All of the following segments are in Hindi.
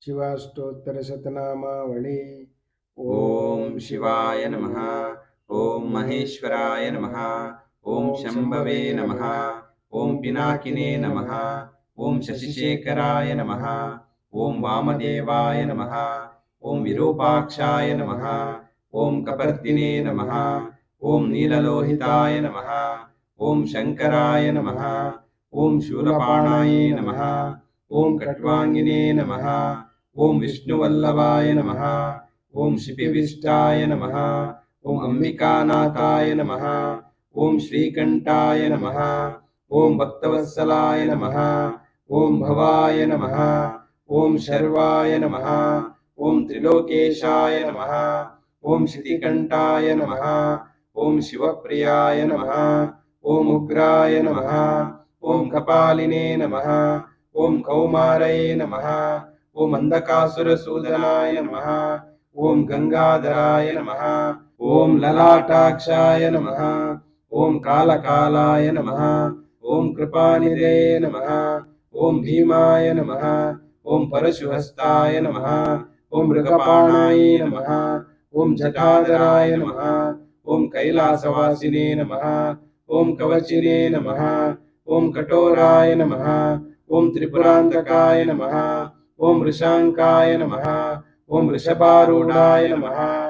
शिवाष्टोत्तरशतनामावळि। ओम शिवाय नमः। ओम महेश्वराय नमः। ओम शंभवे नमः। ओम पिनाकिने नमः। ओम शशिशेखराय नमः। ओम वामदेवाय नमः। ओम विरूपाक्षाय नमः। ओम कपर्दिने नमः। ओम नीललोहिताय नमः। ओम शंकराय नमः। ओम शूलपाणाय नमः। ओम कट्वांगिने नमः। ओम विष्णुवल्लभाय नमः। ओम शिपिविष्टाय नमः। ओम अंबिकानाथाय नमः। ओम श्रीकंठाय नमः। ओम भक्तवत्सलाय नमः। ओम भवाय नमः। ओम शर्वाय नमः। ओम त्रिलोकेशाय नमः। ओम श्रीकंठाय नमः। ओम शिवप्रियाय नमः। ओम उग्राय नमः। ओम कपालिने नमः। ओम कौमारये नमः। ओम अंधकासुरसूदनाय नमः। ओम गंगाधराय नमः। ओम ललाटाक्षाय नमः। ओम कालकालाय नमः। ओम कृपानिधये नमः। ओम भीमाय नमः। ओम परशुहस्ताय नमः। ओम मृगपाणाय नमः। ओम जटाधराय नमः। ओम कैलासवासिने नमः। ओम कवचिने नमः। ओम कठोराय नमः। ओम त्रिपुरांतकाय नमः। ओम वृषांकाय नमः। ओम वृषभारूढ़ाय नमः।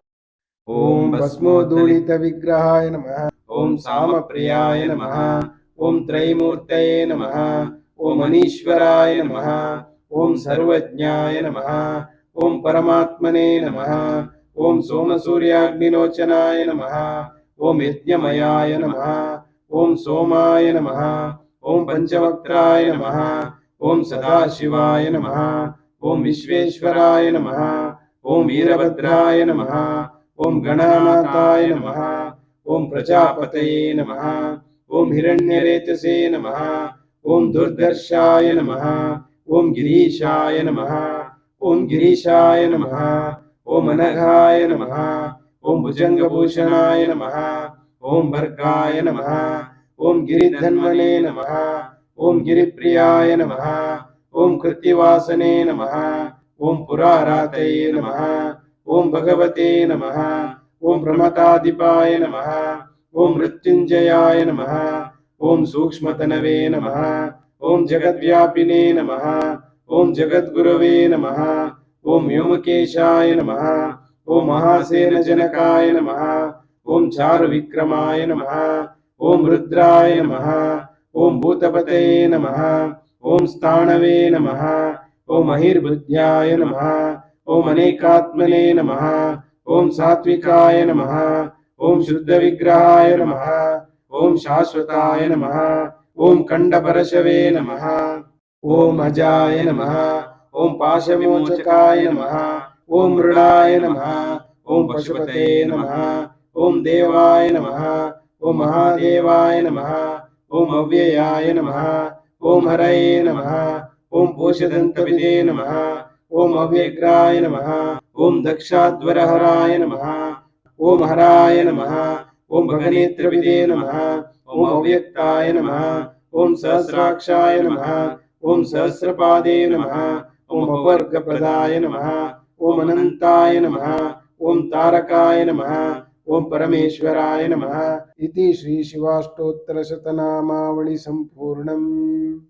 ओम भस्मोद्धूलितविग्रहाय नमः। ओम सामप्रियाय नमः। ओम त्रैमूर्तये नमः। ओम अनीश्वराय नमः। ओम सर्वज्ञाय नमः। ओम परमात्मने नमः। ओम सोमसूर्याग्निलोचनाय नमः। ओम यज्ञमयाय नमः। ओम सोमाय नमः। ओम पंचवक्त्राय नमः। ओम सदाशिवाय नमः। ओम विश्वेश्वराय नमः। ओम वीरभद्राय नमः। ओम गणानाथाय नमः। ओम प्रजापतये नमः। ओम हिरण्यरेतसे नमः। ओम दुर्धर्षाय नमः। ओम गिरीशाय नमः। ओम गिरीशाय नमः। ओम अनघाय नमः। ओम भुजंगभूषणाय नमः। ओम भर्गाय नमः। ओम गिरिधन्वने नमः। ओम गिरिप्रियाय नमः। ओम कृत्तिवासने नमः। ओम पुरारातये नमः। ओम भगवते नमः। ओम प्रमथाधिपाय नमः। ओम मृत्युंजयाय नमः। ओम सूक्ष्मतनवे नमः। ओम जगद्व्यापिने नमः। ओम जगद्गुरवे नमः। ओम व्योमकेशाय नमः। ओम महासेनजनकाय नमः। ओम चारुविक्रमाय नमः। ओम रुद्राय नमः। ओम भूतपतये नमः। ओम स्थाणवे नमः। ओम महिर्बुद्ध्याय नमः। ओम अनेकात्मने नमः। ओम सात्विकाय नमः। ओम शुद्धविग्रहाय नमः। ओम शाश्वताय नमः। ओम खंडपरशवे नमः। ओम अजाय नमः। ओम पाशमोचकाय नमः। ओम मृडाय नमः। ओम पशुपते नमः। ओम देवाय नमः। ओम महादेवाय नमः। ओम अव्ययाय नमः। ओम हरये नमः। ओम पोषदन्तविदे नमः। ओम अव्यग्राय नमः। ओम दक्षाध्वरहराय नमः। ओम हराय नमः। ओम भगनेत्रविदे नमः। ओम अव्यक्ताय नमः। ओम सहस्राक्षाय नमः। ओम सहस्रपादे नमः। ओम अपर्गप्रदाय नमः। ओम अनंताय नमः। ओम तारकाय नमः। ओम परमेश्वराय नमः। इति श्री शिवाष्टोत्तरशतनामावळि संपूर्णम्।